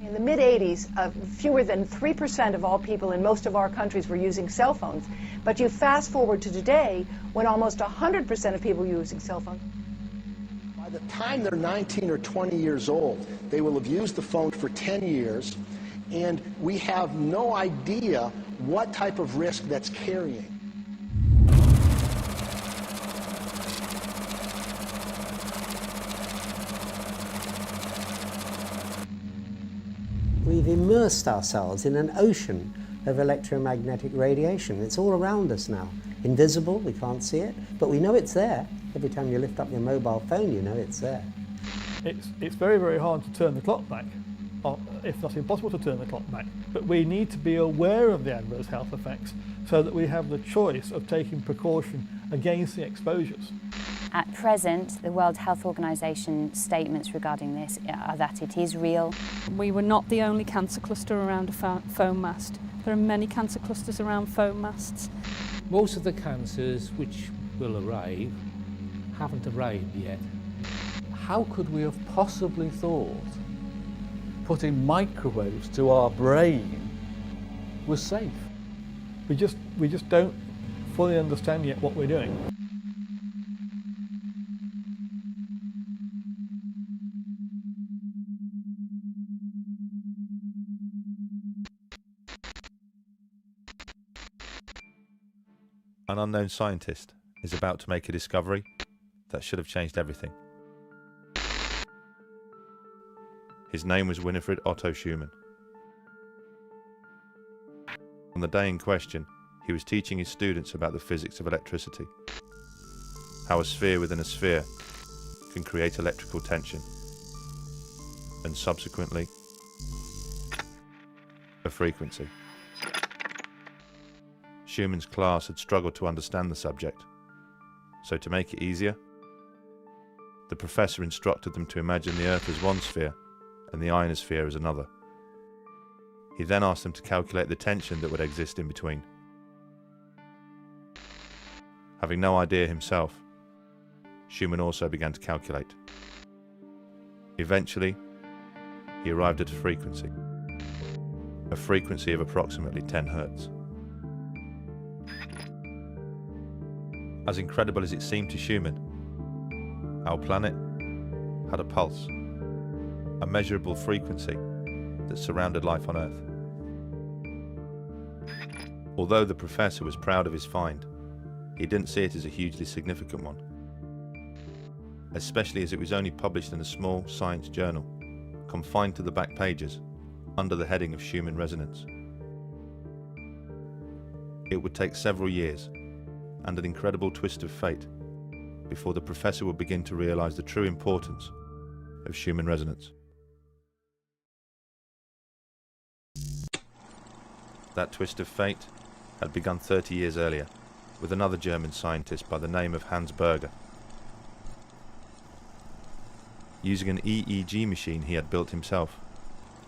In the mid-'80s, fewer than 3% of all people in most of our countries were using cell phones. But you fast forward to today, when almost 100% of people are using cell phones. By the time they're 19 or 20 years old, they will have used the phone for 10 years, and we have no idea what type of risk that's carrying. We've immersed ourselves in an ocean of electromagnetic radiation. It's all around us now. Invisible, we can't see it, but we know it's there. Every time you lift up your mobile phone, you know it's there. It's very, very hard to turn the clock back, or if not impossible to turn the clock back. But we need to be aware of the adverse health effects so that we have the choice of taking precaution against the exposures. At present, the World Health Organization statements regarding this are that it is real. We were not the only cancer cluster around a foam mast. There are many cancer clusters around foam masts. Most of the cancers which will arrive haven't arrived yet. How could we have possibly thought putting microwaves to our brain was safe? We just don't fully understand yet what we're doing. An unknown scientist is about to make a discovery that should have changed everything. His name was Winifred Otto Schumann. On the day in question, he was teaching his students about the physics of electricity, how a sphere within a sphere can create electrical tension, and subsequently, a frequency. Schumann's class had struggled to understand the subject, so to make it easier, the professor instructed them to imagine the Earth as one sphere and the ionosphere as another. He then asked them to calculate the tension that would exist in between. Having no idea himself, Schumann also began to calculate. Eventually, he arrived at a frequency of approximately 10 Hertz. As incredible as it seemed to Schumann, our planet had a pulse, a measurable frequency that surrounded life on Earth. Although the professor was proud of his find, he didn't see it as a hugely significant one, especially as it was only published in a small science journal, confined to the back pages, under the heading of Schumann Resonance. It would take several years, and an incredible twist of fate, before the professor would begin to realize the true importance of Schumann Resonance. That twist of fate had begun 30 years earlier, with another German scientist by the name of Hans Berger. Using an EEG machine he had built himself,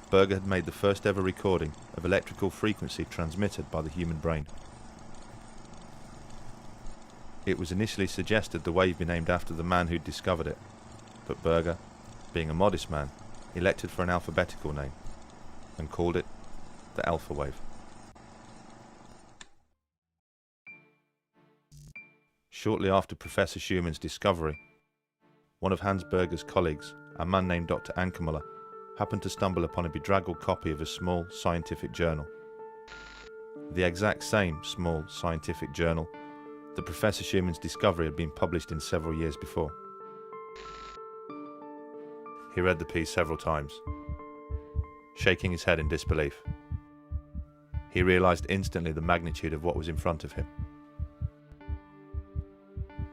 Berger had made the first ever recording of electrical frequency transmitted by the human brain. It was initially suggested the wave be named after the man who'd discovered it, but Berger, being a modest man, elected for an alphabetical name and called it the alpha wave. Shortly after Professor Schumann's discovery, one of Hans Berger's colleagues, a man named Dr. Ankermüller, happened to stumble upon a bedraggled copy of a small scientific journal. The exact same small scientific journal that Professor Schumann's discovery had been published in several years before. He read the piece several times, shaking his head in disbelief. He realized instantly the magnitude of what was in front of him.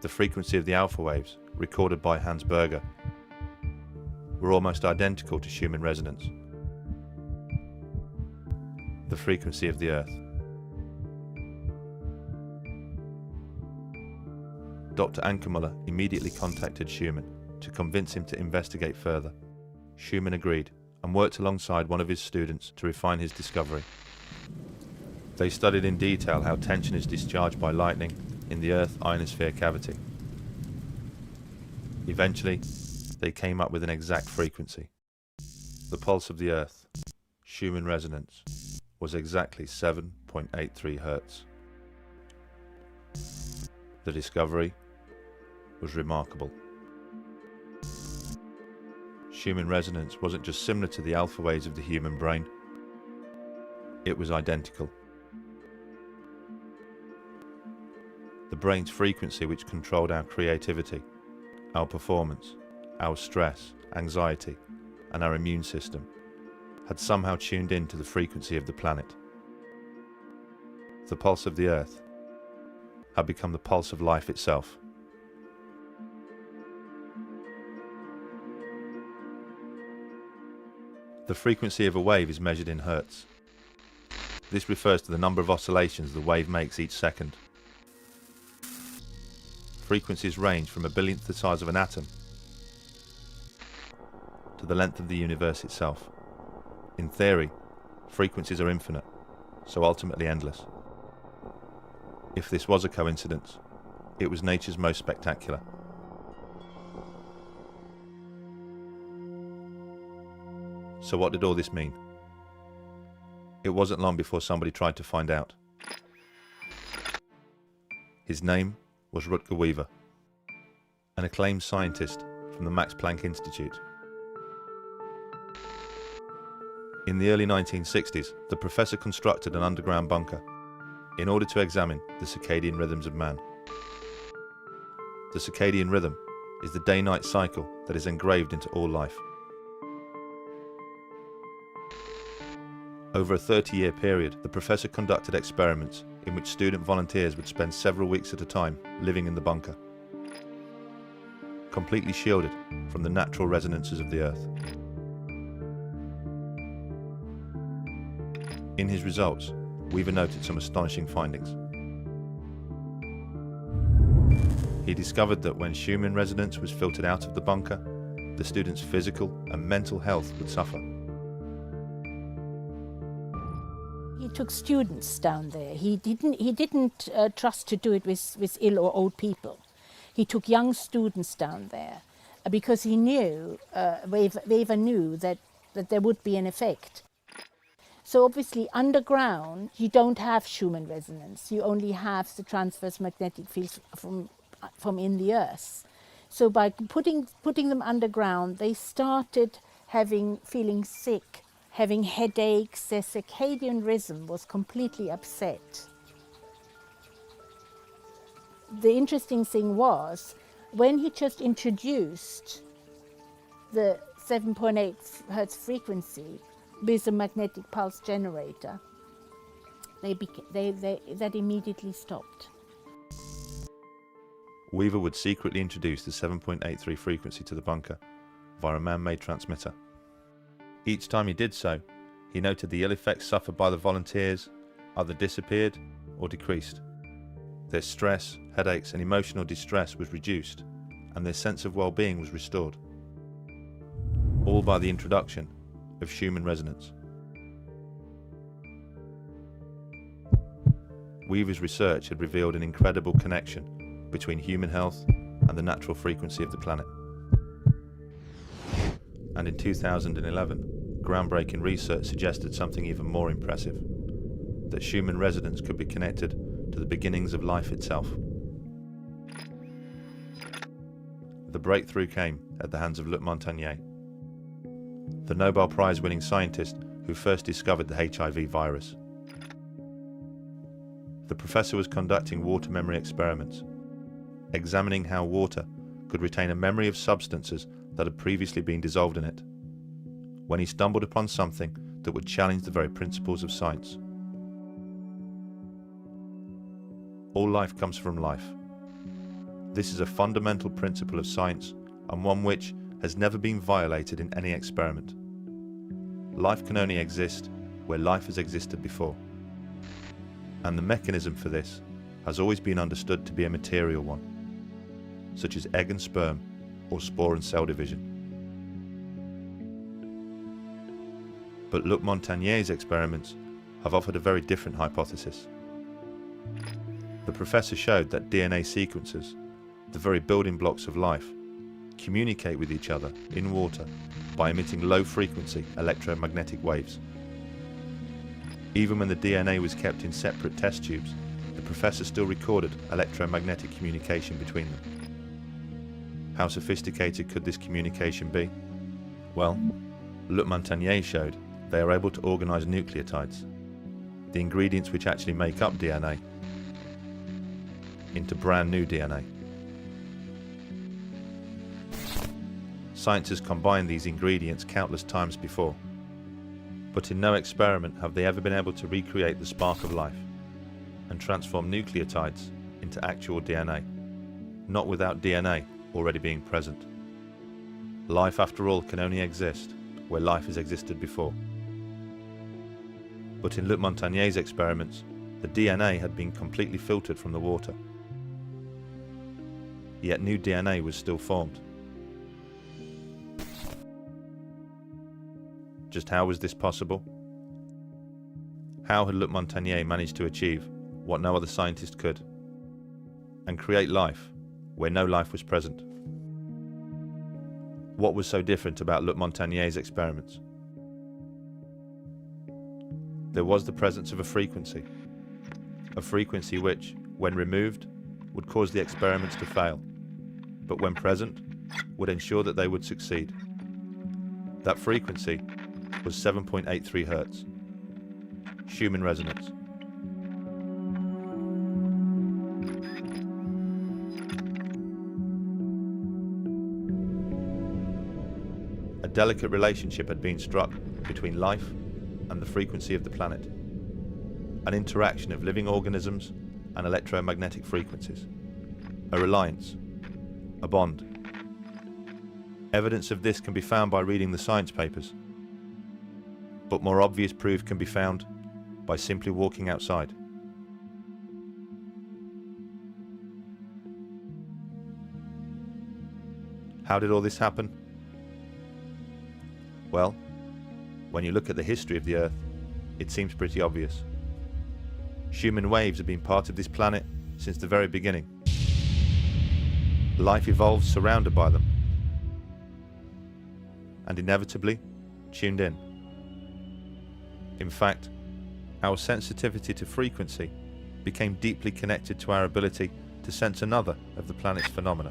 The frequency of the alpha waves, recorded by Hans Berger, were almost identical to Schumann resonance. The frequency of the Earth. Dr. Ankermüller immediately contacted Schumann to convince him to investigate further. Schumann agreed and worked alongside one of his students to refine his discovery. They studied in detail how tension is discharged by lightning in the Earth ionosphere cavity. Eventually, they came up with an exact frequency, the pulse of the Earth, Schumann resonance was exactly 7.83 Hertz. The discovery was remarkable. Schumann resonance wasn't just similar to the alpha waves of the human brain, it was identical. The brain's frequency, which controlled our creativity, our performance, our stress, anxiety, and our immune system, had somehow tuned in to the frequency of the planet. The pulse of the Earth had become the pulse of life itself. The frequency of a wave is measured in hertz. This refers to the number of oscillations the wave makes each second. Frequencies range from a billionth the size of an atom to the length of the universe itself. In theory, frequencies are infinite, so ultimately endless. If this was a coincidence, it was nature's most spectacular. So what did all this mean? It wasn't long before somebody tried to find out. His name was Rutger Weaver, an acclaimed scientist from the Max Planck Institute. In the early 1960s, the professor constructed an underground bunker in order to examine the circadian rhythms of man. The circadian rhythm is the day-night cycle that is engraved into all life. Over a 30-year period, the professor conducted experiments in which student volunteers would spend several weeks at a time living in the bunker, completely shielded from the natural resonances of the Earth. In his results, Weaver noted some astonishing findings. He discovered that when Schumann resonance was filtered out of the bunker, the students' physical and mental health would suffer. He took students down there. He didn't trust to do it with ill or old people. He took young students down there because he knew, Weaver knew that there would be an effect. So obviously underground you don't have Schumann resonance. You only have the transverse magnetic fields from in the Earth. So by putting them underground, they started feeling sick, having headaches. Their circadian rhythm was completely upset. The interesting thing was, when he just introduced the 7.8 Hertz frequency with a magnetic pulse generator, that immediately stopped. Weaver would secretly introduce the 7.83 frequency to the bunker via a man-made transmitter. Each time he did so, he noted the ill effects suffered by the volunteers either disappeared or decreased. Their stress, headaches and emotional distress was reduced, and their sense of well-being was restored. All by the introduction of Schumann resonance. Weaver's research had revealed an incredible connection between human health and the natural frequency of the planet. And in 2011, groundbreaking research suggested something even more impressive, that Schumann resonance could be connected to the beginnings of life itself. The breakthrough came at the hands of Luc Montagnier, the Nobel Prize-winning scientist who first discovered the HIV virus. The professor was conducting water memory experiments, examining how water could retain a memory of substances that had previously been dissolved in it, when he stumbled upon something that would challenge the very principles of science. All life comes from life. This is a fundamental principle of science, and one which has never been violated in any experiment. Life can only exist where life has existed before. And the mechanism for this has always been understood to be a material one, such as egg and sperm or spore and cell division. But Luc Montagnier's experiments have offered a very different hypothesis. The professor showed that DNA sequences, the very building blocks of life, communicate with each other in water by emitting low-frequency electromagnetic waves. Even when the DNA was kept in separate test tubes, the professor still recorded electromagnetic communication between them. How sophisticated could this communication be? Well, Luc Montagnier showed they are able to organize nucleotides, the ingredients which actually make up DNA, into brand new DNA. Science has combined these ingredients countless times before, but in no experiment have they ever been able to recreate the spark of life and transform nucleotides into actual DNA, not without DNA already being present. Life, after all, can only exist where life has existed before. But in Luc Montagnier's experiments, the DNA had been completely filtered from the water. Yet new DNA was still formed. Just how was this possible? How had Luc Montagnier managed to achieve what no other scientist could, and create life where no life was present? What was so different about Luc Montagnier's experiments? There was the presence of a frequency which, when removed, would cause the experiments to fail, but when present, would ensure that they would succeed. That frequency was 7.83 Hz. Schumann Resonance. A delicate relationship had been struck between life and the frequency of the planet. An interaction of living organisms and electromagnetic frequencies. A reliance. A bond. Evidence of this can be found by reading the science papers. But more obvious proof can be found by simply walking outside. How did all this happen? Well, when you look at the history of the Earth, it seems pretty obvious. Schumann waves have been part of this planet since the very beginning. Life evolved surrounded by them, and inevitably tuned in. In fact, our sensitivity to frequency became deeply connected to our ability to sense another of the planet's phenomena.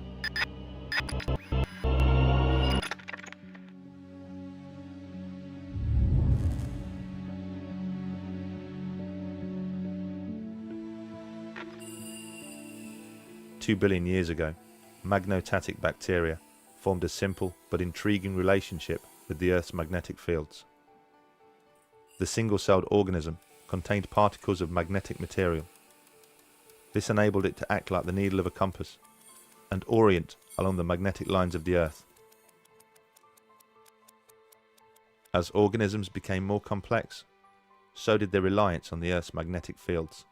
Two billion years ago, magnotatic bacteria formed a simple but intriguing relationship with the Earth's magnetic fields. The single-celled organism contained particles of magnetic material. This enabled it to act like the needle of a compass and orient along the magnetic lines of the Earth. As organisms became more complex, so did their reliance on the Earth's magnetic fields.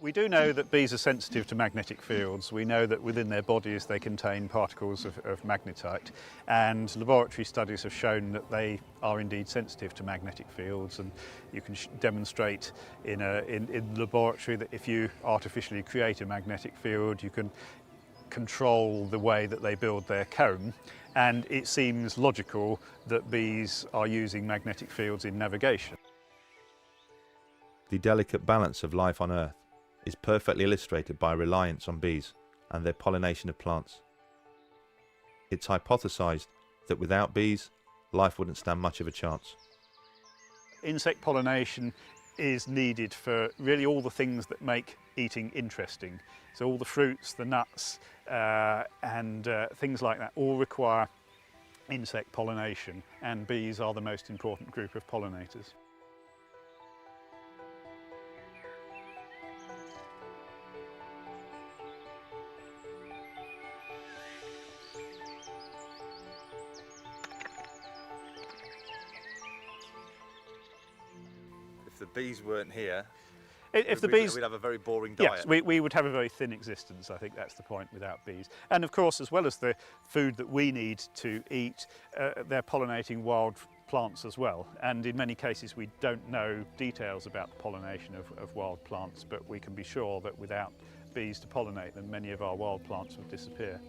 We do know that bees are sensitive to magnetic fields. We know that within their bodies they contain particles of magnetite, and laboratory studies have shown that they are indeed sensitive to magnetic fields, and you can demonstrate in the laboratory that if you artificially create a magnetic field, you can control the way that they build their comb, and it seems logical that bees are using magnetic fields in navigation. The delicate balance of life on Earth is perfectly illustrated by reliance on bees and their pollination of plants. It's hypothesized that without bees, life wouldn't stand much of a chance. Insect pollination is needed for really all the things that make eating interesting. So all the fruits, the nuts, and things like that all require insect pollination, and bees are the most important group of pollinators. If the bees weren't here, If the bees, we'd have a very boring diet. Yes, we would have a very thin existence. I think that's the point without bees. And of course, as well as the food that we need to eat, they're pollinating wild plants as well. And in many cases, we don't know details about the pollination of wild plants, but we can be sure that without bees to pollinate them, many of our wild plants would disappear.